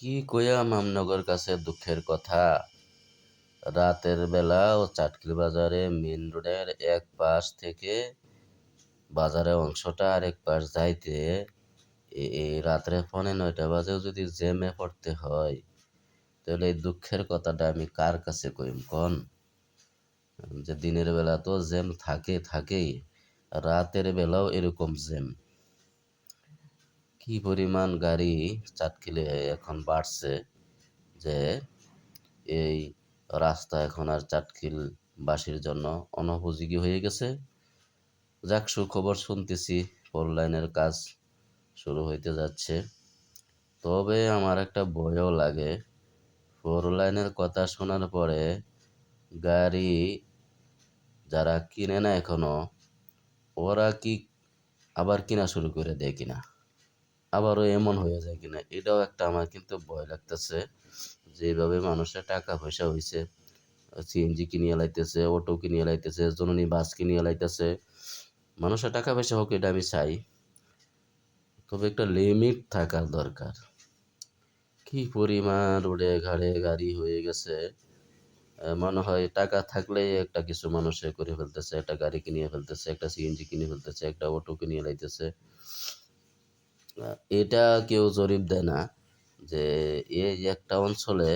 কি কইয়াম আমনগর কাছে দুঃখের কথা। রাতের বেলা ও চাটখিল বাজারে মেইন রোডের এক পাশ থেকে বাজারের অংশটা আরেক পাশ যাইতে এই রাত্রে 9:30 বাজেও যদি জ্যামে পড়তে হয়, তাহলে এই দুঃখের কথাটা আমি কার কাছে কইম কন? যে দিনের বেলা তো জ্যাম থাকেই, রাতের বেলাও এরকম জ্যাম। কি পরিমাণ গাড়ি চাটখিলে এখন বাড়ছে যে এই রাস্তা এখন আর চাটখিলবাসীর জন্য অনুপযোগী হয়ে গেছে। যাক, সুখবর শুনতেছি 4 লাইনের কাজ শুরু হইতে যাচ্ছে। তবে আমার একটা ভয়ও লাগে, 4 লাইনের কথা শোনার পরে গাড়ি যারা কিনে না এখনো, ওরা কি আবার কিনা শুরু করে দেয় কিনা, আবারও এমন হয়ে যায় কিনা, এটাও একটা আমার কিন্তু ভয় লাগতেছে। যেভাবে মানুষের টাকা পয়সা হইছে, সিএনজি কিনিয়ে লাইতেছে, অটো কিনিয়ে লাইতেছে, জননী বাস কিনিয়ে লাইতেছে। মানুষের টাকা পয়সা হোক, এটা আমি চাই, তবে একটা লিমিট থাকার দরকার। কি পরিমাণ রোডে ঘাড়ে গাড়ি হয়ে গেছে, মনে হয় টাকা থাকলেই একটা কিছু মানুষে করে ফেলতেছে, একটা গাড়ি কিনিয়ে ফেলতেছে, একটা সিএনজি কিনে ফেলতেছে, একটা অটো কিনিয়ে লাইতেছে। এটা কেউ জরিপ দেয় না যে এই একটা অঞ্চলে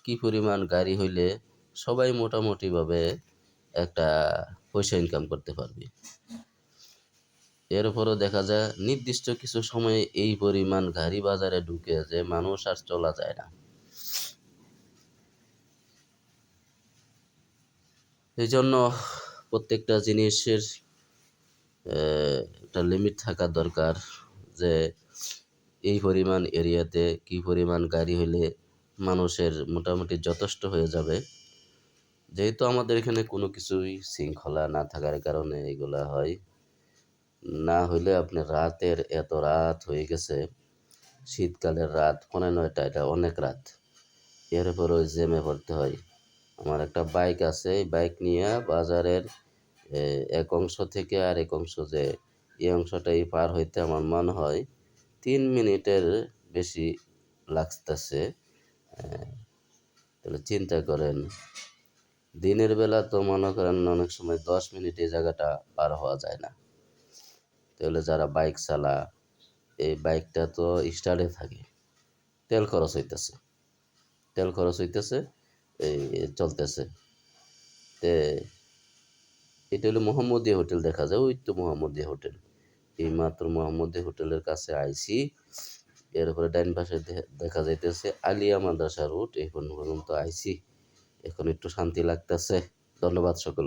কি পরিমাণ গাড়ি হইলে সবাই মোটামুটিভাবে একটা পয়সা ইনকাম করতে পারবে। এরপরও দেখা যায় নির্দিষ্ট কিছু সময়ে এই পরিমাণ গাড়ি বাজারে ঢুকে যে মানুষ আর চলা যায় না। এই জন্য প্রত্যেকটা জিনিসের একটা লিমিট থাকা দরকার, যে এই পরিমাণ এরিয়াতে কি পরিমাণ গাড়ি হইলে মানুষের মোটামুটি যথেষ্ট হয়ে যাবে। যেহেতু আমাদের এখানে কোনো কিছুই শৃঙ্খলা না থাকার কারণে এগুলা হয়। না হইলে আপনি রাতের এত রাত হয়ে গেছে, শীতকালের রাত 9:30, এটা অনেক রাত। এরপর ওই জ্যামে পড়তে হয়। আমার একটা বাইক আছে, এই বাইক নিয়ে বাজারের এক অংশ থেকে আর এক অংশ, যে এই অংশটাই পার হইতে আমার মনে হয় 3 মিনিটের বেশি লাগতেছে। তাহলে চিন্তা করেন, দিনের বেলা তো মনে করেন অনেক সময় 10 মিনিট এই জায়গাটা পার হওয়া যায় না। তাহলে যারা বাইক চালা, এই বাইকটা তো স্টার্টে থাকে, তেল খরচ হইতেছে, এই চলতেছে। তে এটা হলো মোহাম্মদিয়া হোটেল, দেখা যায় ওই তো মোহাম্মদিয়া হোটেল। এই মাত্র মোহাম্মদিয়া হোটেলের কাছে আইছি। এরপরে ডাইন পাশে দেখা যাইতেছে আলিয়া মাদ্রাসা রুট। এখন পর্যন্ত আইছি, এখন একটু শান্তি লাগতেছে। ধন্যবাদ সকল।